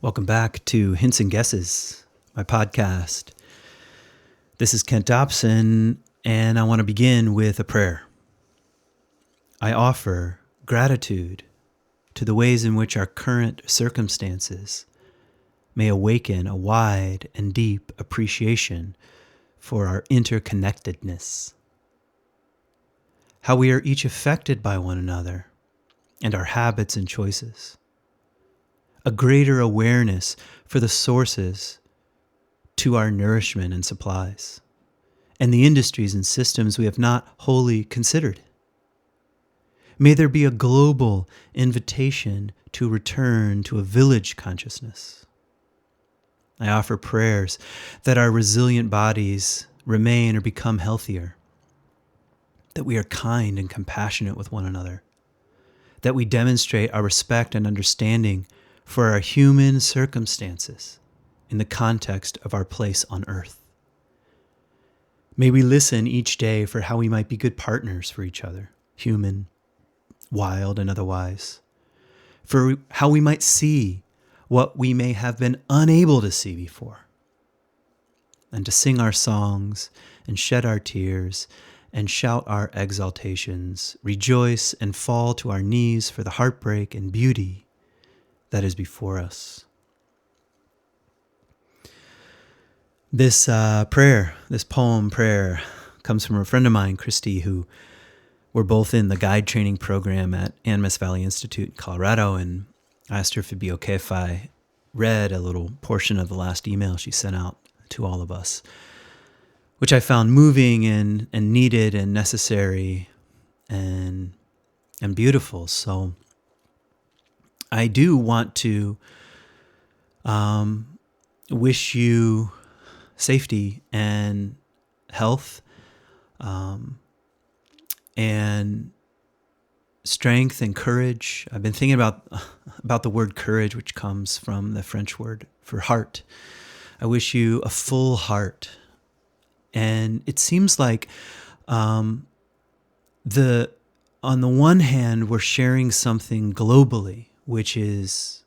Welcome back to Hints and Guesses, my podcast. This is Kent Dobson, and I want to begin with a prayer. I offer gratitude to the ways in which our current circumstances may awaken a wide and deep appreciation for our interconnectedness, how we are each affected by one another and our habits and choices, a greater awareness for the sources to our nourishment and supplies, and the industries and systems we have not wholly considered. May there be a global invitation to return to a village consciousness. I offer prayers that our resilient bodies remain or become healthier, that we are kind and compassionate with one another, that we demonstrate our respect and understanding for our human circumstances in the context of our place on earth. May we listen each day for how we might be good partners for each other, human, wild, and otherwise, for how we might see what we may have been unable to see before, and to sing our songs and shed our tears and shout our exaltations, rejoice and fall to our knees for the heartbreak and beauty that is before us. This poem prayer, comes from a friend of mine, Christy, who we're both in the guide training program at Animas Valley Institute in Colorado, and I asked her if it'd be okay if I read a little portion of the last email she sent out to all of us, which I found moving and needed and necessary and beautiful. So I do want to wish you safety and health and strength and courage. I've been thinking about the word courage, which comes from the French word for heart. I wish you a full heart. And it seems like on the one hand, we're sharing something globally, which is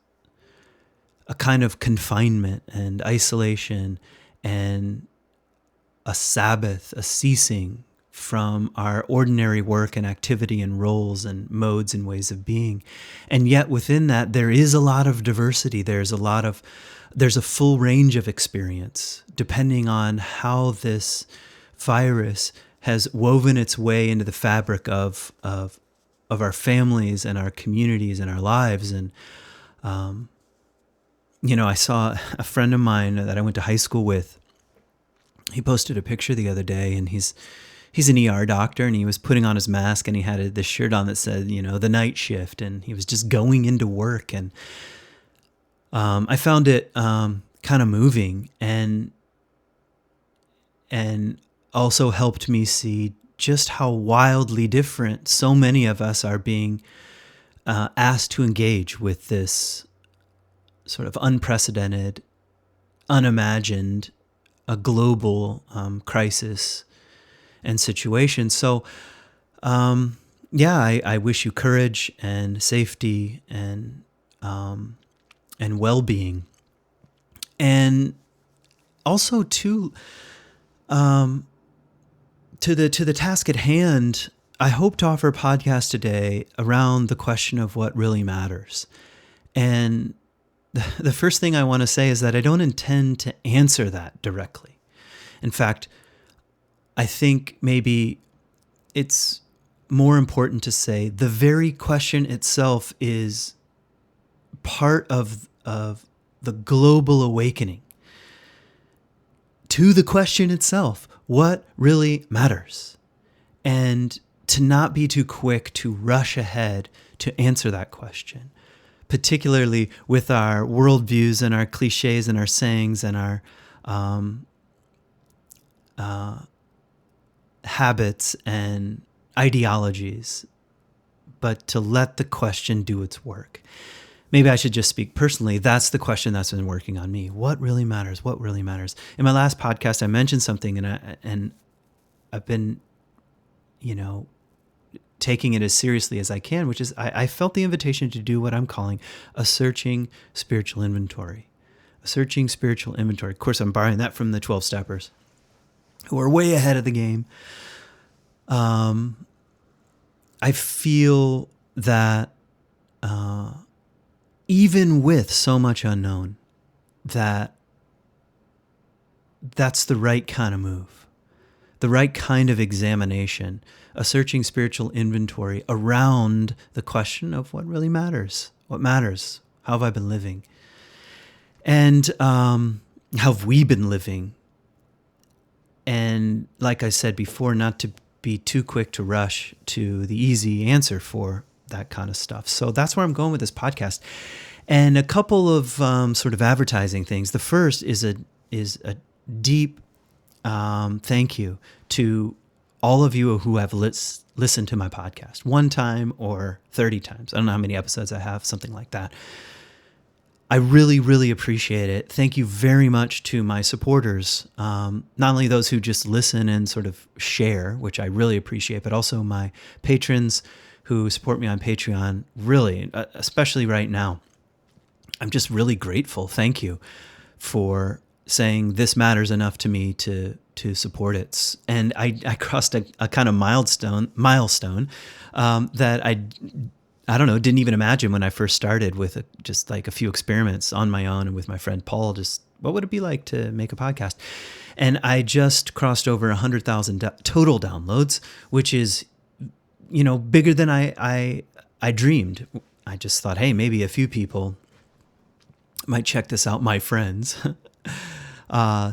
a kind of confinement and isolation and a Sabbath, a ceasing from our ordinary work and activity and roles and modes and ways of being. And yet within that, there is a lot of diversity. There's a full range of experience, depending on how this virus has woven its way into the fabric of our families and our communities and our lives. And, I saw a friend of mine that I went to high school with. He posted a picture the other day, and he's an ER doctor, and he was putting on his mask, and he had this shirt on that said, the night shift, and he was just going into work. And I found it kind of moving and also helped me see just how wildly different so many of us are being asked to engage with this sort of unprecedented, unimagined, a global crisis and situation. So, I wish you courage and safety and well-being, and also to the task at hand. I hope to offer a podcast today around the question of what really matters. And the first thing I want to say is that I don't intend to answer that directly. In fact, I think maybe it's more important to say the very question itself is part of the global awakening to the question itself, what really matters? And to not be too quick to rush ahead to answer that question, particularly with our worldviews and our cliches and our sayings and our habits and ideologies, but to let the question do its work. Maybe I should just speak personally. That's the question that's been working on me. What really matters? What really matters? In my last podcast, I mentioned something, and I've been, taking it as seriously as I can, which is I felt the invitation to do what I'm calling a searching spiritual inventory. A searching spiritual inventory. Of course, I'm borrowing that from the 12 steppers, who are way ahead of the game. I feel that even with so much unknown, that's the right kind of move, the right kind of examination, a searching spiritual inventory around the question of what really matters. What matters? How have I been living? And how have we been living? And like I said before, not to be too quick to rush to the easy answer for that kind of stuff. So that's where I'm going with this podcast. And a couple of sort of advertising things. The first is a deep thank you to all of you who have listened to my podcast 1 time or 30 times. I don't know how many episodes I have, something like that. I really, really appreciate it. Thank you very much to my supporters, not only those who just listen and sort of share, which I really appreciate, but also my patrons who support me on Patreon, really, especially right now. I'm just really grateful. Thank you for saying this matters enough to me to support it. And I crossed a kind of milestone that I don't know, didn't even imagine when I first started with just like a few experiments on my own and with my friend Paul, just what would it be like to make a podcast? And I just crossed over 100,000 total downloads, which is, bigger than I dreamed. I just thought, hey, maybe a few people might check this out, my friends.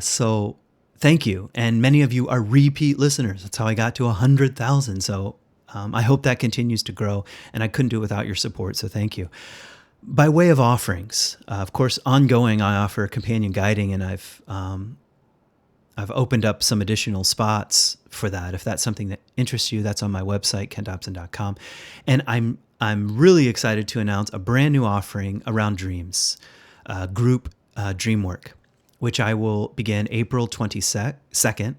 So thank you. And many of you are repeat listeners. That's how I got to 100,000. So I hope that continues to grow, and I couldn't do it without your support, so thank you. By way of offerings, of course, ongoing, I offer companion guiding, and I've opened up some additional spots for that. If that's something that interests you, that's on my website, kentdobson.com. And I'm really excited to announce a brand new offering around dreams, group dream work, which I will begin April 26th, Sunday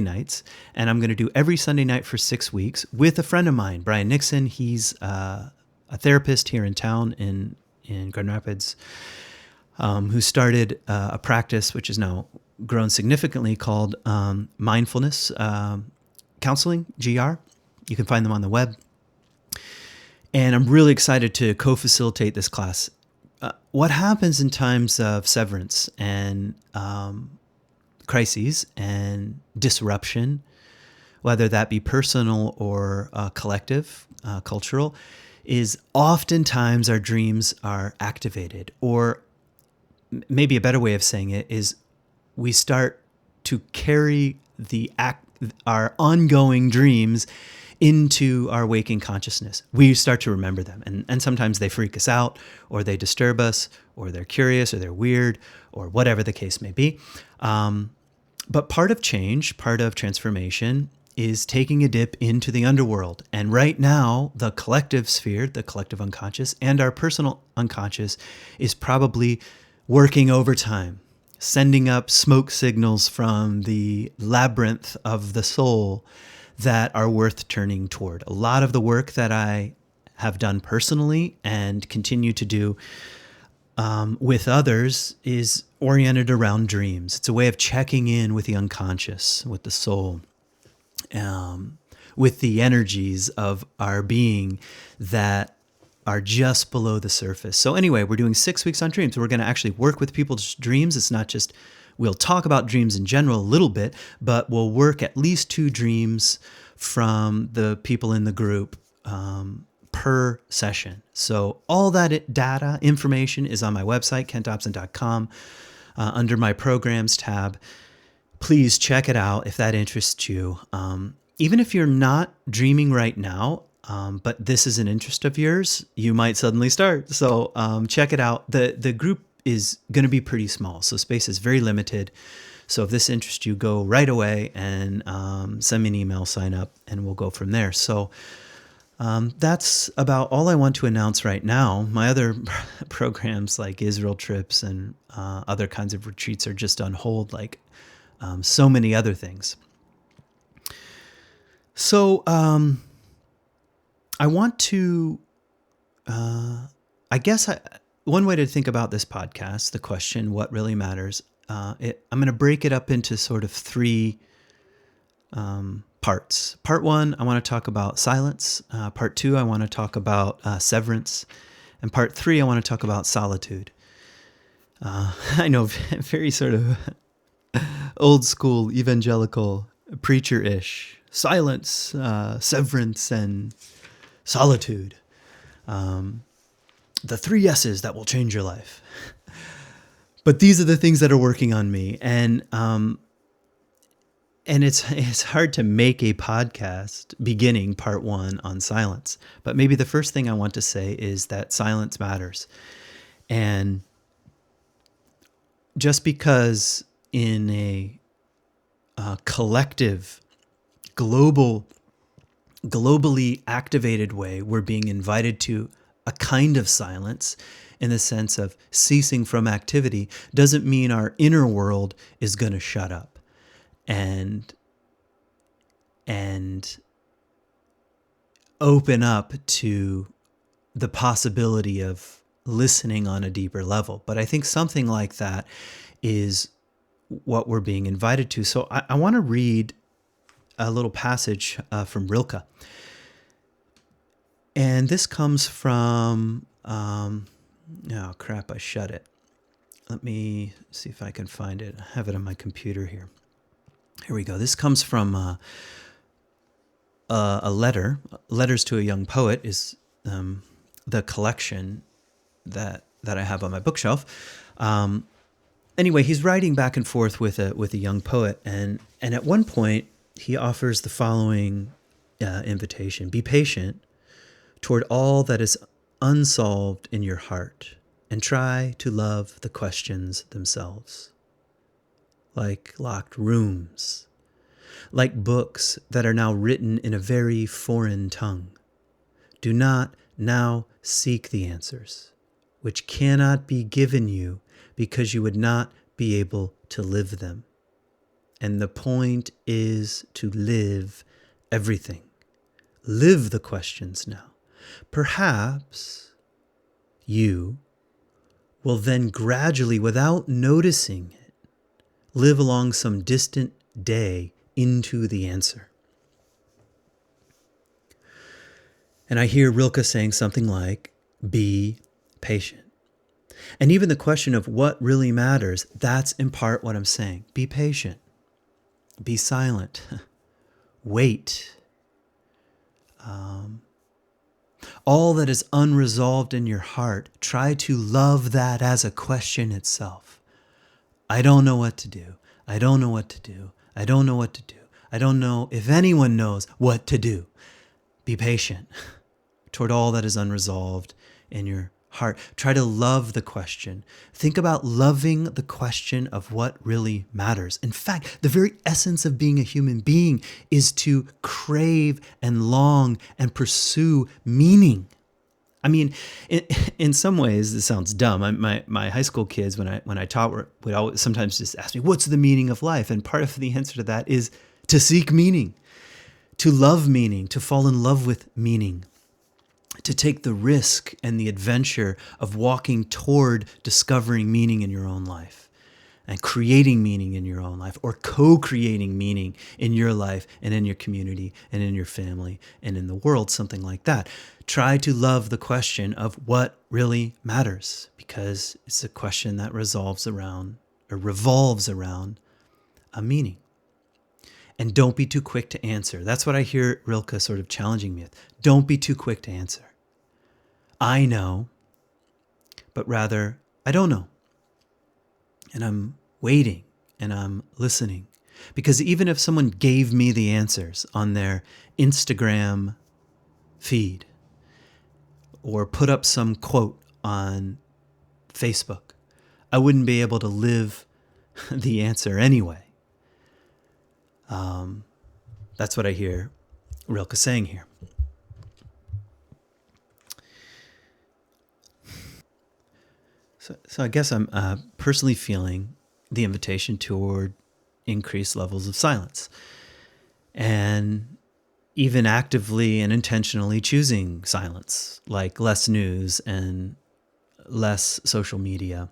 nights. And I'm going to do every Sunday night for 6 weeks with a friend of mine, Brian Nixon. He's a therapist here in town in Grand Rapids, who started a practice which has now grown significantly called Mindfulness Counseling, GR. You can find them on the web. And I'm really excited to co-facilitate this class. What happens in times of severance and crises and disruption, whether that be personal or collective, cultural, is oftentimes our dreams are activated. Or maybe a better way of saying it is we start to carry our ongoing dreams into our waking consciousness. We start to remember them. And sometimes they freak us out, or they disturb us, or they're curious, or they're weird, or whatever the case may be. But part of change, part of transformation is taking a dip into the underworld. And right now, the collective sphere, the collective unconscious, and our personal unconscious is probably working overtime, sending up smoke signals from the labyrinth of the soul that are worth turning toward. A lot of the work that I have done personally and continue to do with others is oriented around dreams. It's a way of checking in with the unconscious, with the soul, with the energies of our being that are just below the surface. So anyway, we're doing 6 weeks on dreams. We're going to actually work with people's dreams. It's not just, we'll talk about dreams in general a little bit, but we'll work at least 2 dreams from the people in the group per session. So all that data, information is on my website, kentdobson.com, under my programs tab. Please check it out if that interests you. Even if you're not dreaming right now, but this is an interest of yours, you might suddenly start. So check it out. The group is going to be pretty small, so space is very limited. So if this interests you, go right away and send me an email, sign up, and we'll go from there. So that's about all I want to announce right now. My other programs like Israel trips and other kinds of retreats are just on hold, like so many other things. So I want to, I guess one way to think about this podcast, the question, what really matters, I'm going to break it up into sort of three parts. Part one, I want to talk about silence. Part two, I want to talk about severance. And part three, I want to talk about solitude. I know, very sort of old school evangelical preacher-ish. Silence, severance, and solitude. The three S's that will change your life. But these are the things that are working on me. And it's hard to make a podcast beginning part one on silence. But maybe the first thing I want to say is that silence matters. And just because in a collective, globally activated way, we're being invited to a kind of silence in the sense of ceasing from activity, doesn't mean our inner world is going to shut up and open up to the possibility of listening on a deeper level. But I think something like that is what we're being invited to. So I want to read a little passage from Rilke. And this comes from, oh crap, I shut it. Let me see if I can find it. I have it on my computer here. Here we go. This comes from a letter. Letters to a Young Poet is the collection that I have on my bookshelf. Anyway, he's writing back and forth with a young poet, and at one point he offers the following invitation: be patient toward all that is unsolved in your heart, and try to love the questions themselves. Like locked rooms, like books that are now written in a very foreign tongue. Do not now seek the answers, which cannot be given you because you would not be able to live them. And the point is to live everything. Live the questions now. Perhaps you will then gradually, without noticing it, live along some distant day into the answer. And I hear Rilke saying something like, be patient. And even the question of what really matters, that's in part what I'm saying. Be patient. Be silent. Wait. All that is unresolved in your heart, try to love that as a question itself. I don't know what to do. I don't know what to do. I don't know what to do. I don't know if anyone knows what to do. Be patient toward all that is unresolved in your heart. Try to love the question. Think about loving the question of what really matters. In fact, the very essence of being a human being is to crave and long and pursue meaning. I mean, in some ways, this sounds dumb. My high school kids, when I taught, would always sometimes just ask me, "What's the meaning of life?" And part of the answer to that is to seek meaning, to love meaning, to fall in love with meaning, to take the risk and the adventure of walking toward discovering meaning in your own life and creating meaning in your own life, or co-creating meaning in your life and in your community and in your family and in the world, something like that. Try to love the question of what really matters, because it's a question that revolves around a meaning. And don't be too quick to answer. That's what I hear Rilke sort of challenging me with. Don't be too quick to answer. I know, but rather, I don't know. And I'm waiting and I'm listening. Because even if someone gave me the answers on their Instagram feed or put up some quote on Facebook, I wouldn't be able to live the answer anyway. That's what I hear Rilke saying here. So I guess I'm personally feeling the invitation toward increased levels of silence. And even actively and intentionally choosing silence, like less news and less social media.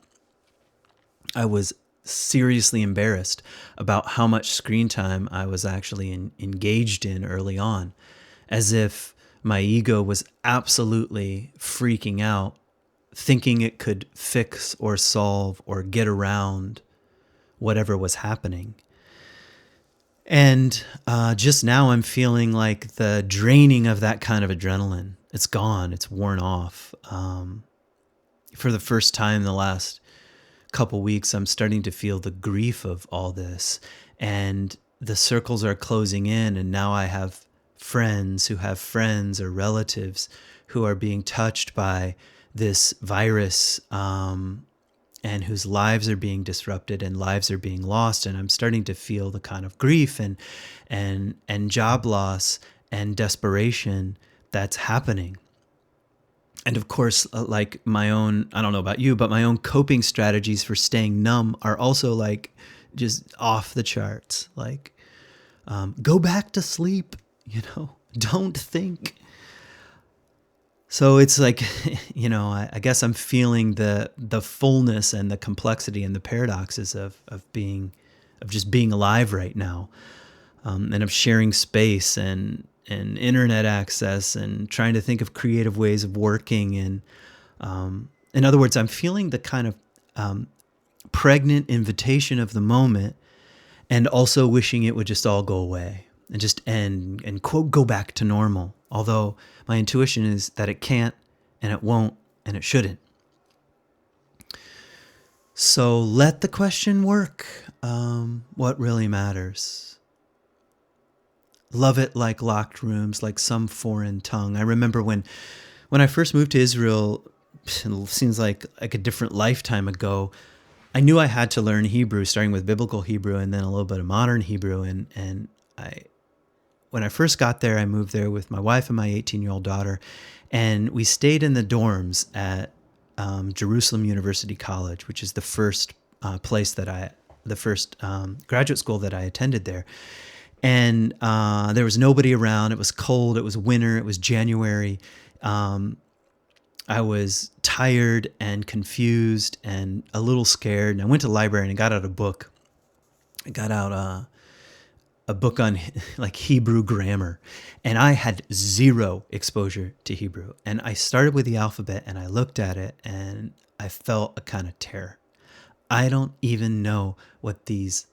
I was seriously embarrassed about how much screen time I was actually engaged in early on, as if my ego was absolutely freaking out, thinking it could fix or solve or get around whatever was happening. And just now I'm feeling like the draining of that kind of adrenaline. It's gone. It's worn off. For the first time in the last couple weeks, I'm starting to feel the grief of all this. And the circles are closing in. And now I have friends who have friends or relatives who are being touched by this virus, and whose lives are being disrupted and lives are being lost. And I'm starting to feel the kind of grief and job loss and desperation that's happening. And of course, like my own, I don't know about you, but my own coping strategies for staying numb are also like just off the charts. Like, go back to sleep, don't think. So it's like, I guess I'm feeling the fullness and the complexity and the paradoxes of just being alive right now, and of sharing space and internet access and trying to think of creative ways of working. And in other words, I'm feeling the kind of pregnant invitation of the moment, and also wishing it would just all go away and just end and quote, go back to normal. Although my intuition is that it can't and it won't and it shouldn't. So let the question work. What really matters? Love it like locked rooms, like some foreign tongue. I remember when I first moved to Israel, it seems like a different lifetime ago, I knew I had to learn Hebrew, starting with biblical Hebrew and then a little bit of modern Hebrew. And when I first got there, I moved there with my wife and my 18-year-old daughter, and we stayed in the dorms at Jerusalem University College, which is the first graduate school that I attended there. And there was nobody around. It was cold. It was winter. It was January. I was tired and confused and a little scared. And I went to the library and I got out a book. I got out a book on like Hebrew grammar, and I had zero exposure to Hebrew. And I started with the alphabet and I looked at it and I felt a kind of terror. I don't even know what these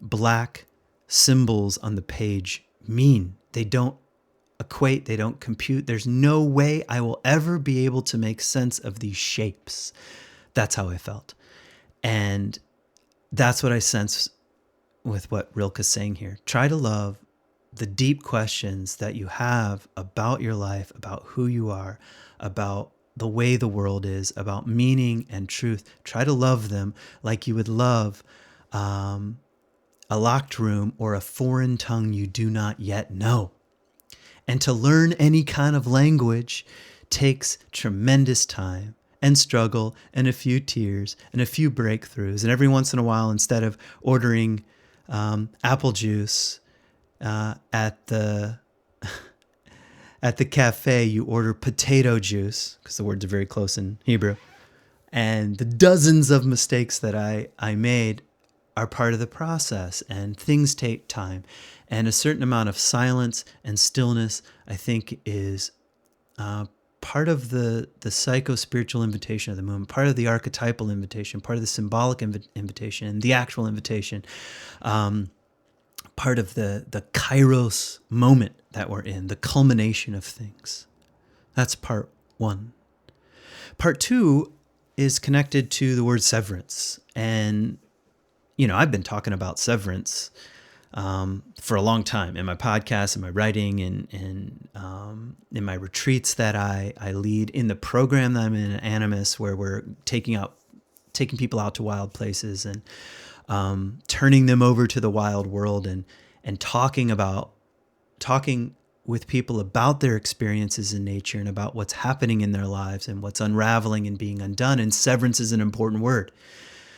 black symbols on the page mean. They don't equate, they don't compute. There's no way I will ever be able to make sense of these shapes. That's how I felt. And that's what I sense with what Rilke's saying here. Try to love the deep questions that you have about your life, about who you are, about the way the world is, about meaning and truth. Try to love them like you would love a locked room or a foreign tongue you do not yet know. And to learn any kind of language takes tremendous time and struggle and a few tears and a few breakthroughs. And every once in a while, instead of ordering apple juice at the cafe, you order potato juice, because the words are very close in Hebrew. And the dozens of mistakes that I made are part of the process, and things take time. And a certain amount of silence and stillness, I think, is part of the psycho-spiritual invitation of the movement, part of the archetypal invitation, part of the symbolic invitation, and the actual invitation, part of the kairos moment that we're in, the culmination of things. That's part one. Part two is connected to the word severance. And, I've been talking about severance for a long time in my podcast, in my writing, and in my retreats that I lead, in the program that I'm in at Animus, where we're taking people out to wild places and turning them over to the wild world, and talking with people about their experiences in nature and about what's happening in their lives and what's unraveling and being undone. And severance is an important word.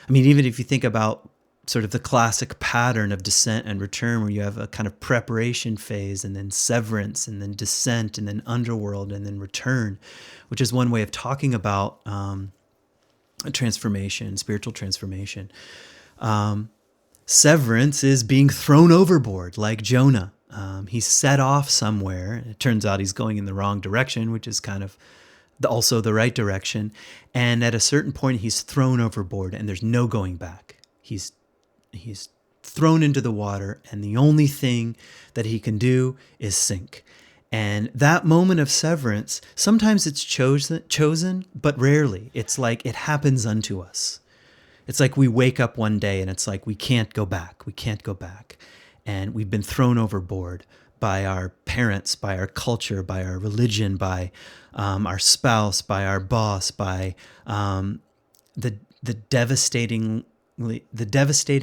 I mean, even if you think about sort of the classic pattern of descent and return, where you have a kind of preparation phase and then severance and then descent and then underworld and then return, which is one way of talking about a transformation, spiritual transformation. Severance is being thrown overboard, like Jonah. He's set off somewhere, and it turns out he's going in the wrong direction, which is kind of also the right direction. And at a certain point, he's thrown overboard, and there's no going back. He's thrown into the water, and the only thing that he can do is sink. And that moment of severance, sometimes it's chosen, but rarely. It's like it happens unto us. It's like we wake up one day and it's like we can't go back. We can't go back. And we've been thrown overboard by our parents, by our culture, by our religion, by our spouse, by our boss, by the devastating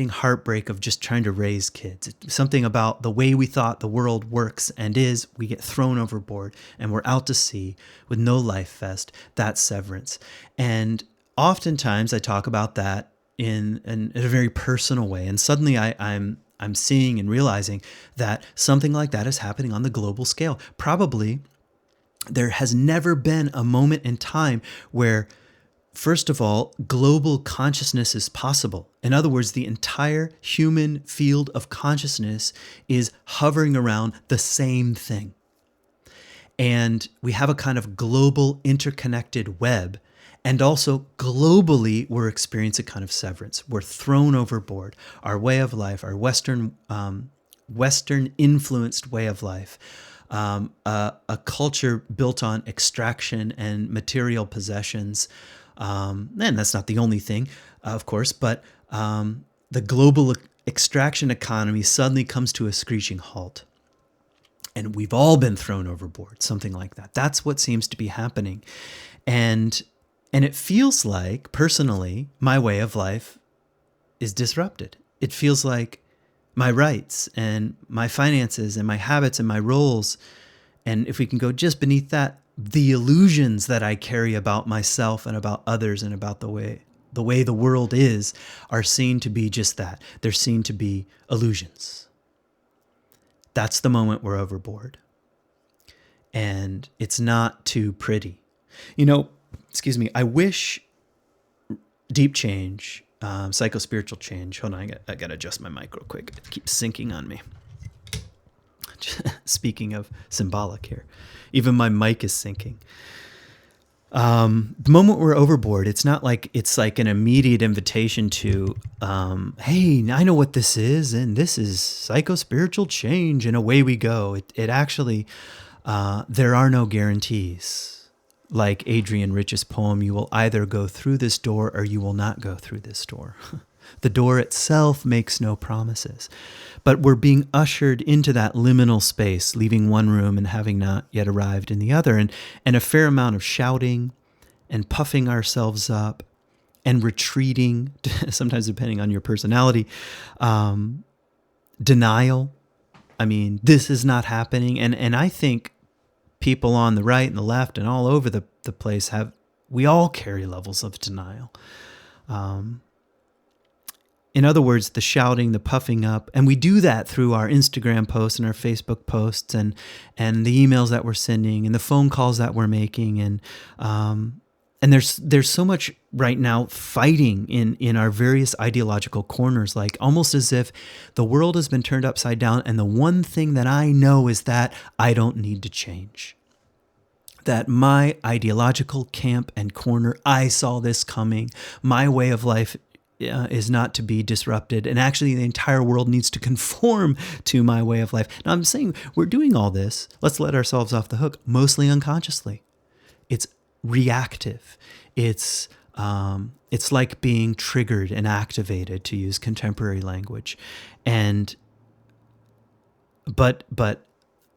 heartbreak of just trying to raise kids. It's something about the way we thought the world works and is, we get thrown overboard and we're out to sea with no life vest. That's severance. And oftentimes I talk about that in a very personal way. And suddenly I'm seeing and realizing that something like that is happening on the global scale. Probably there has never been a moment in time where, first of all, global consciousness is possible. In other words, the entire human field of consciousness is hovering around the same thing. And we have a kind of global interconnected web. And also globally, we're experiencing a kind of severance. We're thrown overboard. Our way of life, our Western influenced way of life, a culture built on extraction and material possessions. And that's not the only thing, of course, but the global extraction economy suddenly comes to a screeching halt. And we've all been thrown overboard, something like that. That's what seems to be happening. And it feels like, personally, my way of life is disrupted. It feels like my rights and my finances and my habits and my roles, and if we can go just beneath that, the illusions that I carry about myself and about others and about the way the world is, are seen to be just that. They're seen to be illusions. That's the moment we're overboard. And it's not too pretty. I wish deep change, psycho-spiritual change. Hold on, I got to adjust my mic real quick. It keeps sinking on me. Speaking of symbolic here, even my mic is sinking. The moment we're overboard, it's not like it's like an immediate invitation to, hey, I know what this is, and this is psycho-spiritual change, and away we go. It actually, there are no guarantees. Like Adrian Rich's poem, you will either go through this door or you will not go through this door. The door itself makes no promises. But we're being ushered into that liminal space, leaving one room and having not yet arrived in the other. And a fair amount of shouting and puffing ourselves up and retreating, sometimes depending on your personality, denial. I mean, this is not happening. And I think people on the right and the left and all over the place we all carry levels of denial. In other words, the shouting, the puffing up, and we do that through our Instagram posts and our Facebook posts and the emails that we're sending and the phone calls that we're making. And there's so much right now fighting in our various ideological corners, like almost as if the world has been turned upside down. And the one thing that I know is that I don't need to change. That my ideological camp and corner, I saw this coming. My way of life is not to be disrupted. And actually, the entire world needs to conform to my way of life. Now, I'm saying we're doing all this. Let's let ourselves off the hook, mostly unconsciously. It's reactive. It's like being triggered and activated, to use contemporary language. But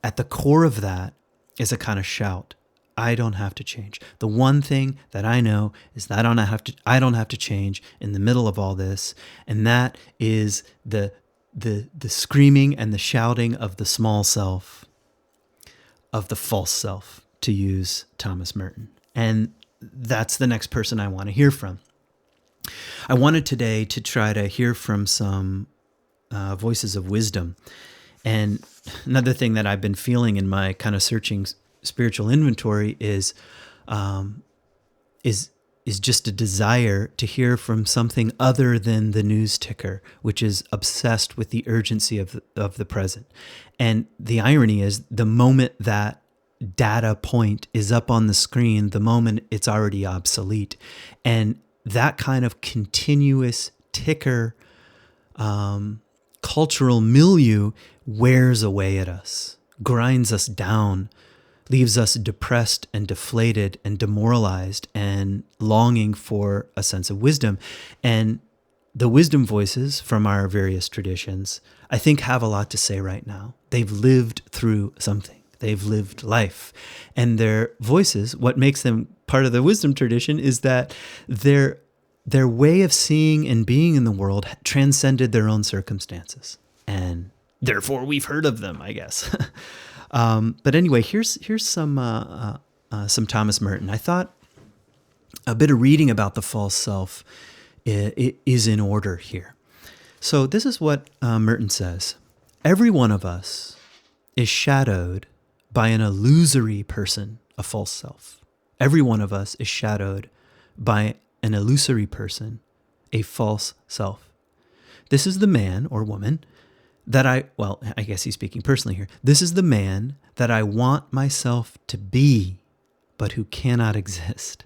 at the core of that is a kind of shout. I don't have to change. The one thing that I know is that I don't have to change in the middle of all this, and that is the screaming and the shouting of the small self, of the false self, to use Thomas Merton. And that's the next person I want to hear from. I wanted today to try to hear from some voices of wisdom. And another thing that I've been feeling in my kind of searching spiritual inventory is just a desire to hear from something other than the news ticker, which is obsessed with the urgency of the present. And the irony is, the moment that data point is up on the screen, the moment it's already obsolete. And that kind of continuous ticker cultural milieu wears away at us, grinds us down, leaves us depressed and deflated and demoralized and longing for a sense of wisdom. And the wisdom voices from our various traditions, I think, have a lot to say right now. They've lived through something. They've lived life. And their voices, what makes them part of the wisdom tradition is that their way of seeing and being in the world transcended their own circumstances. And therefore we've heard of them, I guess. But anyway, here's some Thomas Merton. I thought a bit of reading about the false self is in order here. So this is what Merton says. Every one of us is shadowed by an illusory person, a false self. Every one of us is shadowed by an illusory person, a false self. This is the man or woman that I guess he's speaking personally here. This is the man that I want myself to be, but who cannot exist,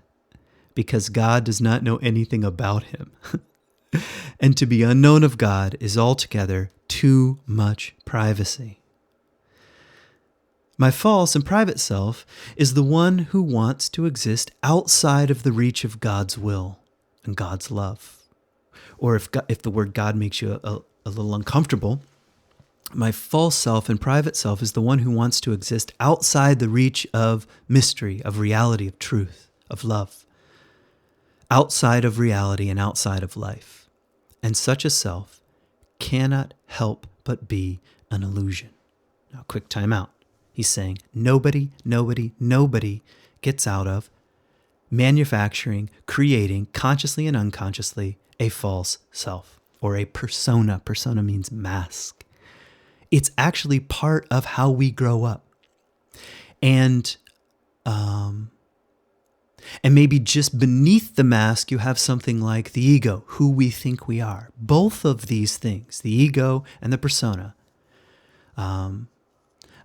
because God does not know anything about him. And to be unknown of God is altogether too much privacy. My false and private self is the one who wants to exist outside of the reach of God's will and God's love. Or if the word God makes you a little uncomfortable, my false self and private self is the one who wants to exist outside the reach of mystery, of reality, of truth, of love, outside of reality and outside of life. And such a self cannot help but be an illusion. Now, quick time out. He's saying nobody gets out of manufacturing, creating, consciously and unconsciously, a false self or a persona. Persona means mask. It's actually part of how we grow up. And maybe just beneath the mask, you have something like the ego, who we think we are. Both of these things, the ego and the persona,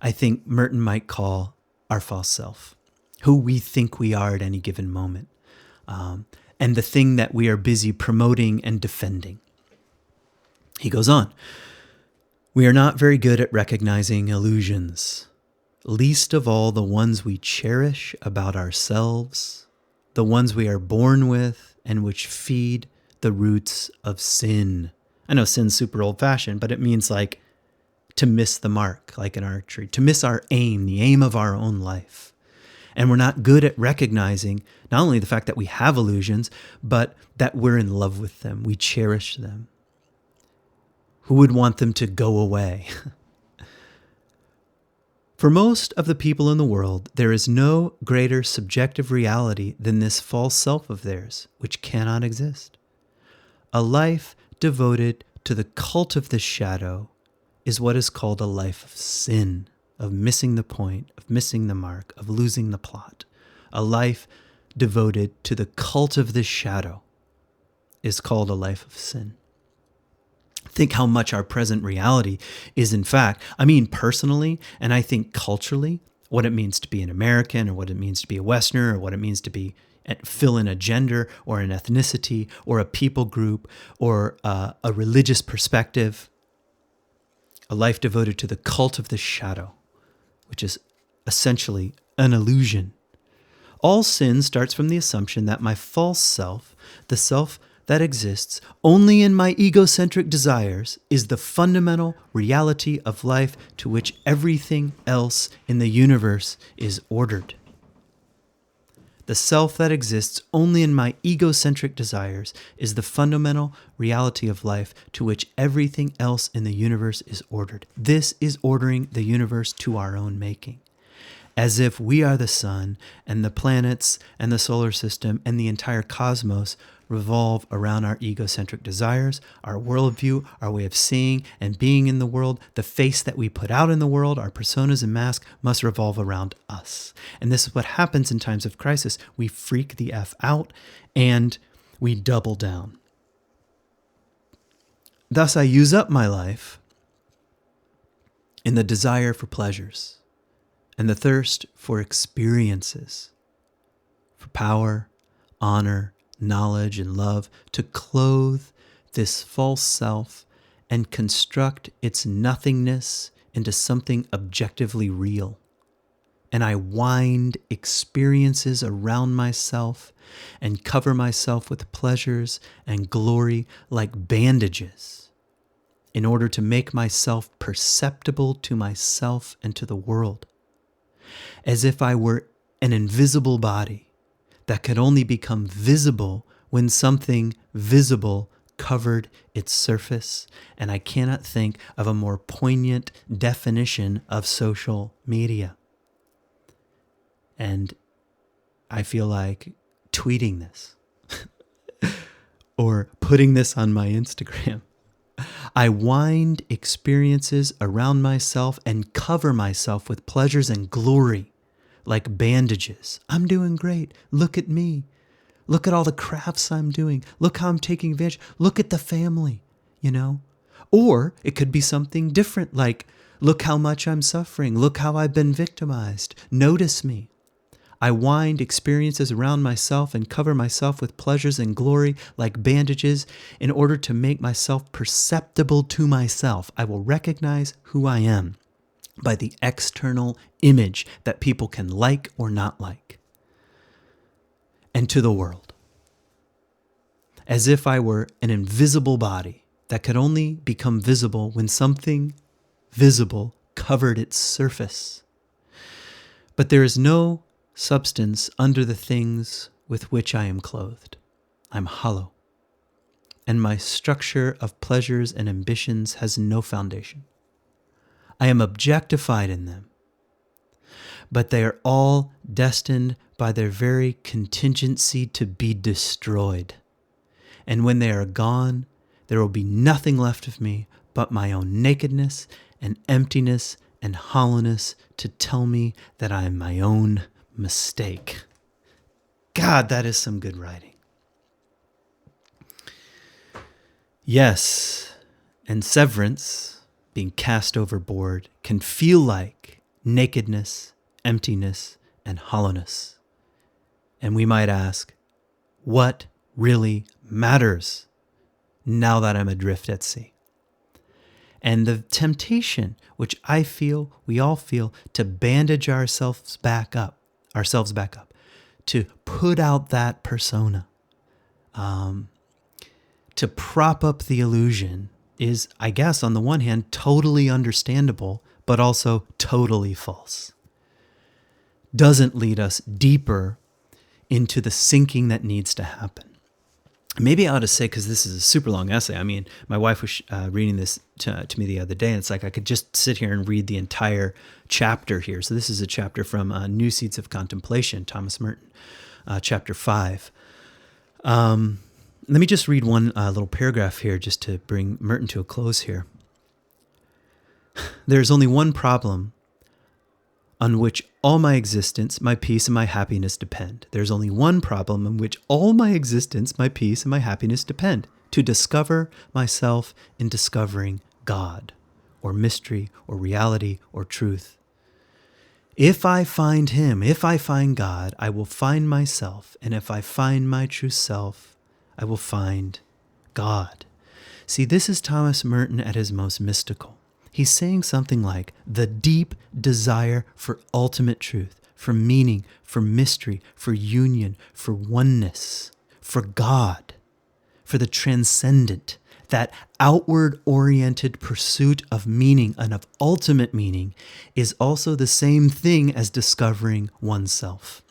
I think Merton might call our false self, who we think we are at any given moment, and the thing that we are busy promoting and defending. He goes on, we are not very good at recognizing illusions, least of all the ones we cherish about ourselves, the ones we are born with and which feed the roots of sin. I know sin's super old-fashioned, but it means like to miss the mark, like in archery, to miss our aim, the aim of our own life. And we're not good at recognizing not only the fact that we have illusions, but that we're in love with them. We cherish them. Who would want them to go away? For most of the people in the world, there is no greater subjective reality than this false self of theirs, which cannot exist. A life devoted to the cult of the shadow is what is called a life of sin, of missing the point, of missing the mark, of losing the plot. A life devoted to the cult of the shadow is called a life of sin. Think how much our present reality is, in fact, I mean personally, and I think culturally, what it means to be an American, or what it means to be a Westerner, or what it means to be fill in a gender or an ethnicity or a people group or a religious perspective. A life devoted to the cult of the shadow, which is essentially an illusion. All sin starts from the assumption that my false self, the self that exists only in my egocentric desires, is the fundamental reality of life to which everything else in the universe is ordered. The self that exists only in my egocentric desires is the fundamental reality of life to which everything else in the universe is ordered. This is ordering the universe to our own making. as if we are the sun and the planets and the solar system and the entire cosmos revolve around our egocentric desires, our worldview, our way of seeing and being in the world. The face that we put out in the world, our personas and masks, must revolve around us. And this is what happens in times of crisis. We freak the F out and we double down. Thus, I use up my life in the desire for pleasures and the thirst for experiences, for power, honor, knowledge, and love, to clothe this false self and construct its nothingness into something objectively real. And I wind experiences around myself and cover myself with pleasures and glory like bandages in order to make myself perceptible to myself and to the world, as if I were an invisible body that could only become visible when something visible covered its surface. And I cannot think of a more poignant definition of social media. And I feel like tweeting this or putting this on my Instagram. I wind experiences around myself and cover myself with pleasures and glory like bandages. I'm doing great. Look at me. Look at all the crafts I'm doing. Look how I'm taking advantage. Look at the family, Or it could be something different, like, look how much I'm suffering. Look how I've been victimized. Notice me. I wind experiences around myself and cover myself with pleasures and glory like bandages in order to make myself perceptible to myself. I will recognize who I am by the external image that people can like or not like, and to the world, as if I were an invisible body that could only become visible when something visible covered its surface. But there is no substance under the things with which I am clothed. I'm hollow, and my structure of pleasures and ambitions has no foundation. I am objectified in them, but they are all destined by their very contingency to be destroyed. And when they are gone, there will be nothing left of me but my own nakedness and emptiness and hollowness to tell me that I am my own mistake. God, that is some good writing. Yes, and severance, being cast overboard, can feel like nakedness, emptiness, and hollowness. And we might ask, what really matters now that I'm adrift at sea? And the temptation, which I feel, we all feel, to bandage ourselves back up, to put out that persona, to prop up the illusion, is, I guess, on the one hand, totally understandable, but also totally false. Doesn't lead us deeper into the sinking that needs to happen. Maybe I ought to say, because this is a super long essay. I mean, my wife was reading this to me the other day, and it's like I could just sit here and read the entire chapter here. So this is a chapter from New Seeds of Contemplation, Thomas Merton, chapter 5. Let me just read one little paragraph here just to bring Merton to a close here. There is only one problem on which all my existence, my peace, and my happiness depend. There's only one problem on which all my existence, my peace, and my happiness depend: to discover myself in discovering God, or mystery, or reality, or truth. If I find Him, if I find God, I will find myself, and if I find my true self, I will find God. See, this is Thomas Merton at his most mystical. He's saying something like the deep desire for ultimate truth, for meaning, for mystery, for union, for oneness, for God, for the transcendent, that outward-oriented pursuit of meaning and of ultimate meaning is also the same thing as discovering oneself,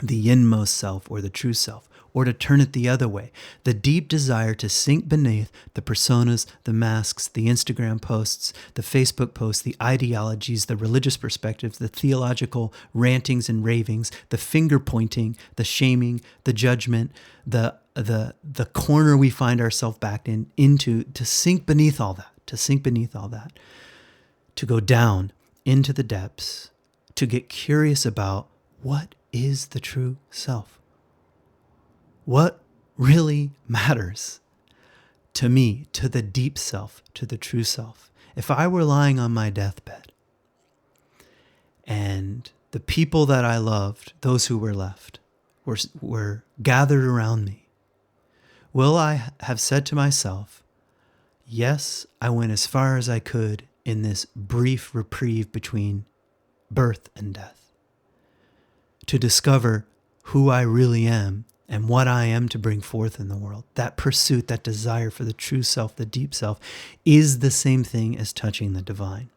the inmost self or the true self. or to turn it the other way. The deep desire to sink beneath the personas, the masks, the Instagram posts, the Facebook posts, the ideologies, the religious perspectives, the theological rantings and ravings, the finger pointing, the shaming, the judgment, the corner we find ourselves back into, to sink beneath all that, to go down into the depths, to get curious about what is the true self. What really matters to me, to the deep self, to the true self. If I were lying on my deathbed and the people that I loved, those who were left, were gathered around me, will I have said to myself, yes, I went as far as I could in this brief reprieve between birth and death, to discover who I really am and what I am to bring forth in the world. That pursuit, that desire for the true self, the deep self, is the same thing as touching the divine.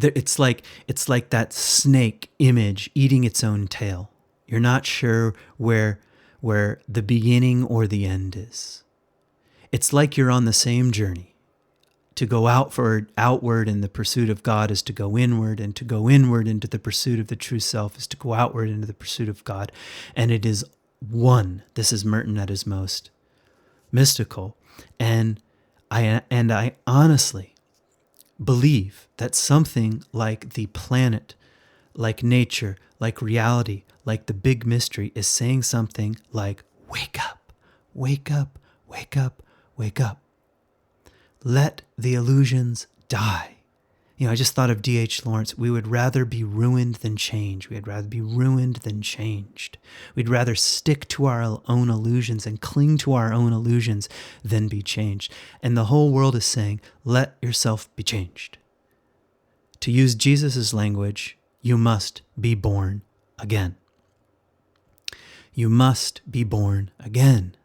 It's like that snake image eating its own tail. You're not sure where the beginning or the end is. It's like you're on the same journey. To go outward in the pursuit of God is to go inward, and to go inward into the pursuit of the true self is to go outward into the pursuit of God. And it is one. This is Merton at his most mystical. And I honestly believe that something like the planet, like nature, like reality, like the big mystery is saying something like, wake up, wake up, wake up, wake up. Let the illusions die. I just thought of D.H. Lawrence. We would rather be ruined than change. We'd rather be ruined than changed. We'd rather stick to our own illusions and cling to our own illusions than be changed. And the whole world is saying, let yourself be changed. To use Jesus' language, you must be born again. You must be born again.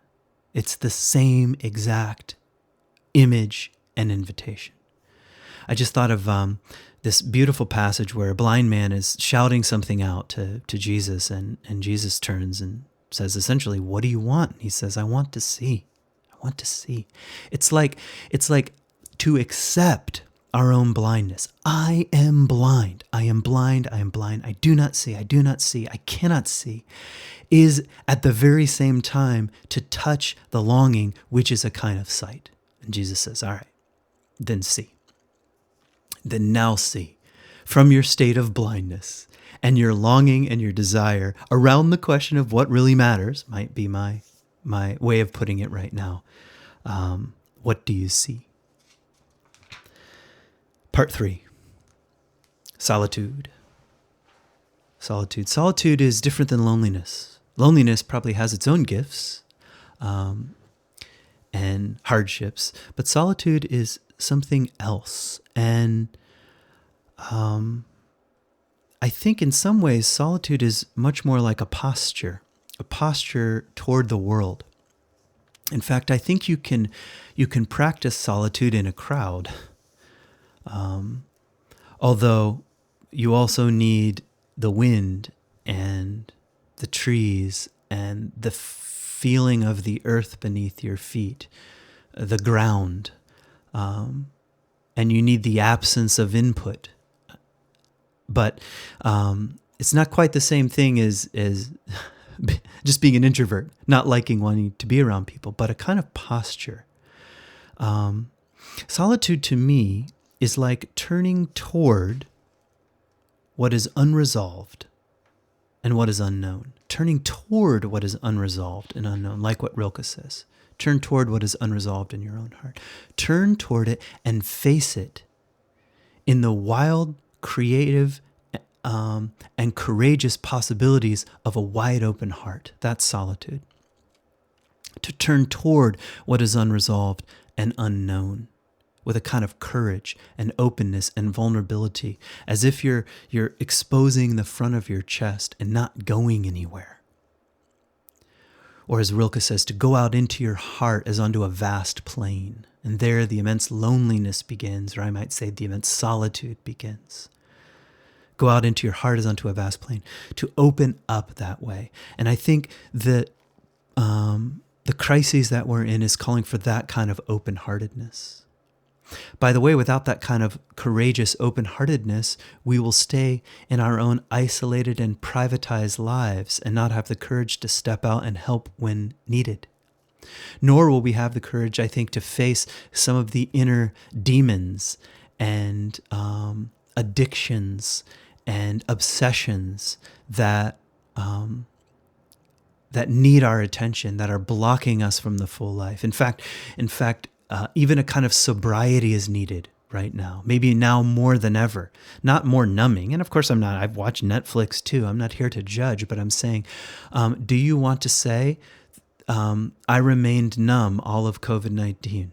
It's the same exact image and invitation. I just thought of this beautiful passage where a blind man is shouting something out to Jesus, and Jesus turns and says essentially, what do you want? And he says, I want to see. I want to see. It's like to accept our own blindness. I am blind. I am blind. I am blind. I do not see. I do not see. I cannot see. Is at the very same time to touch the longing, which is a kind of sight. And Jesus says, all right, then see. Then now see from your state of blindness and your longing and your desire around the question of what really matters, might be my way of putting it right now. What do you see? Part 3, solitude. Solitude. Solitude is different than loneliness. Loneliness probably has its own gifts. And hardships, but solitude is something else. And I think in some ways solitude is much more like a posture toward the world. In fact, I think you can practice solitude in a crowd, although you also need the wind and the trees and the feeling of the earth beneath your feet, the ground, and you need the absence of input. But it's not quite the same thing as just being an introvert, not wanting to be around people, but a kind of posture. Solitude to me is like turning toward what is unresolved and what is unknown. Turning toward what is unresolved and unknown, like what Rilke says. Turn toward what is unresolved in your own heart. Turn toward it and face it in the wild, creative, and courageous possibilities of a wide open heart. That's solitude. To turn toward what is unresolved and unknown with a kind of courage and openness and vulnerability, as if you're exposing the front of your chest and not going anywhere. Or as Rilke says, to go out into your heart as onto a vast plain, and there the immense loneliness begins, or I might say the immense solitude begins. Go out into your heart as unto a vast plain, to open up that way. And I think that the crises that we're in is calling for that kind of open-heartedness. By the way, without that kind of courageous open-heartedness, we will stay in our own isolated and privatized lives and not have the courage to step out and help when needed. Nor will we have the courage, I think, to face some of the inner demons and addictions and obsessions that need our attention, that are blocking us from the full life. In fact, even a kind of sobriety is needed right now. Maybe now more than ever. Not more numbing. And of course, I've watched Netflix too. I'm not here to judge, but I'm saying, do you want to say, I remained numb all of COVID-19.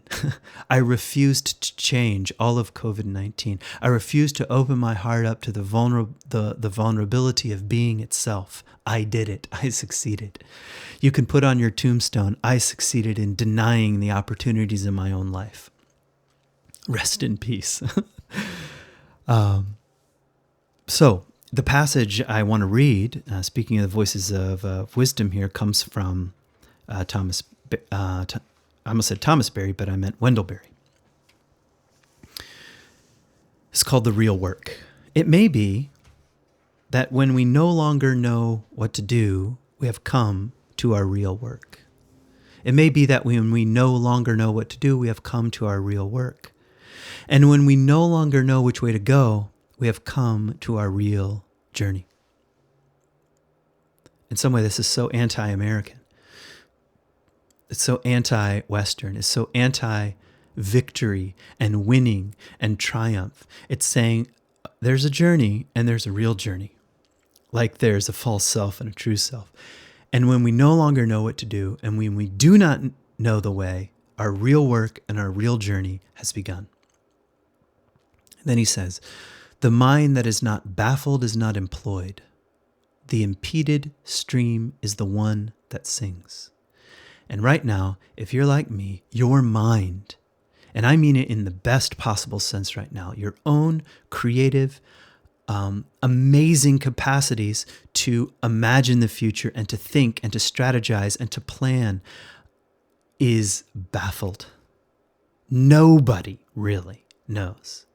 I refused to change all of COVID-19. I refused to open my heart up to the vulnerability of being itself. I did it. I succeeded. You can put on your tombstone, I succeeded in denying the opportunities in my own life. Rest in peace. So the passage I want to read, speaking of the voices of wisdom here, comes from I almost said Thomas Berry, but I meant Wendell Berry. It's called The Real Work. It may be that when we no longer know what to do, we have come to our real work. It may be that when we no longer know what to do, we have come to our real work. And when we no longer know which way to go, we have come to our real journey. In some way, this is so anti-American. It's so anti-Western. It's so anti-victory and winning and triumph. It's saying there's a journey and there's a real journey. Like there's a false self and a true self. And when we no longer know what to do, and when we do not know the way, our real work and our real journey has begun. And then he says, the mind that is not baffled is not employed. The impeded stream is the one that sings. And right now, if you're like me, your mind, and I mean it in the best possible sense right now, your own creative, amazing capacities to imagine the future and to think and to strategize and to plan is baffled. Nobody really knows.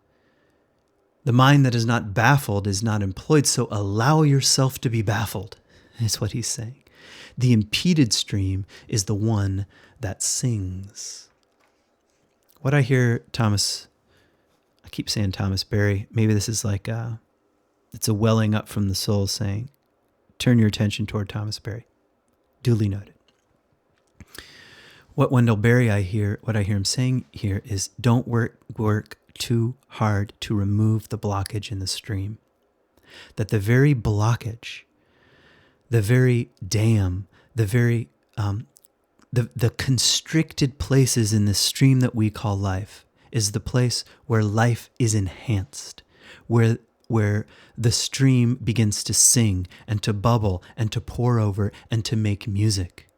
The mind that is not baffled is not employed, so allow yourself to be baffled, is what he's saying. The impeded stream is the one that sings. What I hear I keep saying Thomas Berry, maybe this is like it's a welling up from the soul saying, turn your attention toward Thomas Berry. Duly noted. What Wendell Berry I hear him saying here is, don't work too hard to remove the blockage in the stream. That the very blockage, the very dam, the very the constricted places in the stream that we call life is the place where life is enhanced, where the stream begins to sing and to bubble and to pour over and to make music.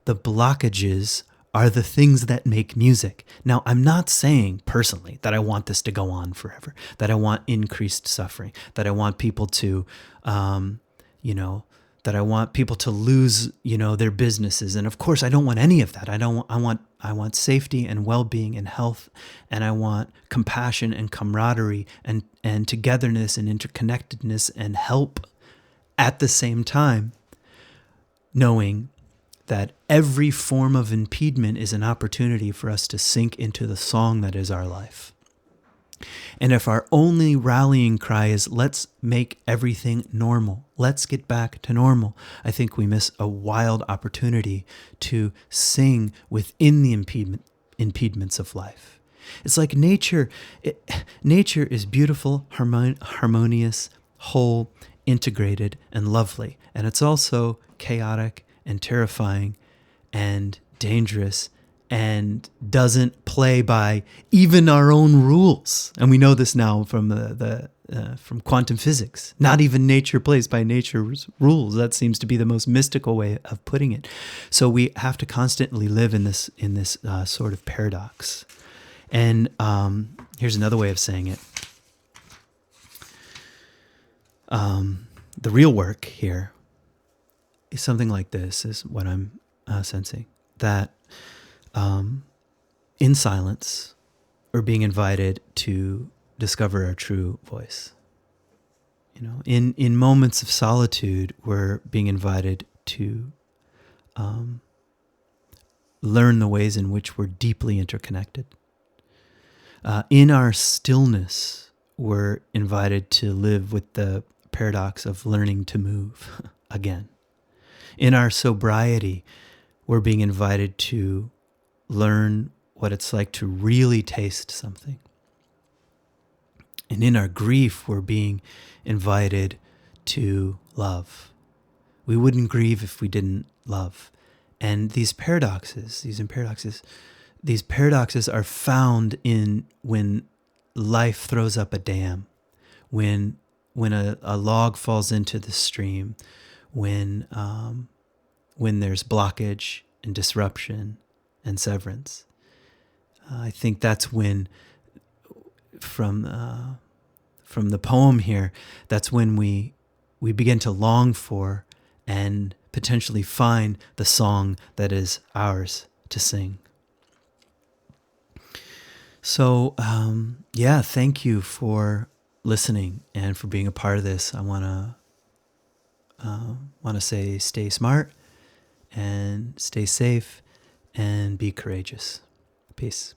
The blockages are the things that make music. Now, I'm not saying personally that I want this to go on forever, that I want increased suffering, that I want people to, that I want people to lose, their businesses. And of course, I don't want any of that. I want safety and well-being and health, and I want compassion and camaraderie and togetherness and interconnectedness and help at the same time, knowing that every form of impediment is an opportunity for us to sink into the song that is our life. And if our only rallying cry is, let's make everything normal, let's get back to normal, I think we miss a wild opportunity to sing within the impediments of life. It's like nature. Nature is beautiful, harmonious, whole, integrated, and lovely. And it's also chaotic and terrifying and dangerous and doesn't play by even our own rules. And we know this now from from quantum physics. Not even nature plays by nature's rules. That seems to be the most mystical way of putting it. So we have to constantly live in this sort of paradox. And here's another way of saying it. The real work here is something like this, is what I'm sensing, that in silence, we're being invited to discover our true voice. In moments of solitude, we're being invited to learn the ways in which we're deeply interconnected. In our stillness, we're invited to live with the paradox of learning to move again. In our sobriety, we're being invited to learn what it's like to really taste something. And in our grief, we're being invited to love. We wouldn't grieve if we didn't love. And these paradoxes are found in when life throws up a dam, when a log falls into the stream, when there's blockage and disruption and severance. I think that's when, from the poem here, that's when we begin to long for and potentially find the song that is ours to sing. So, thank you for listening and for being a part of this. I want to say stay smart and stay safe and be courageous. Peace.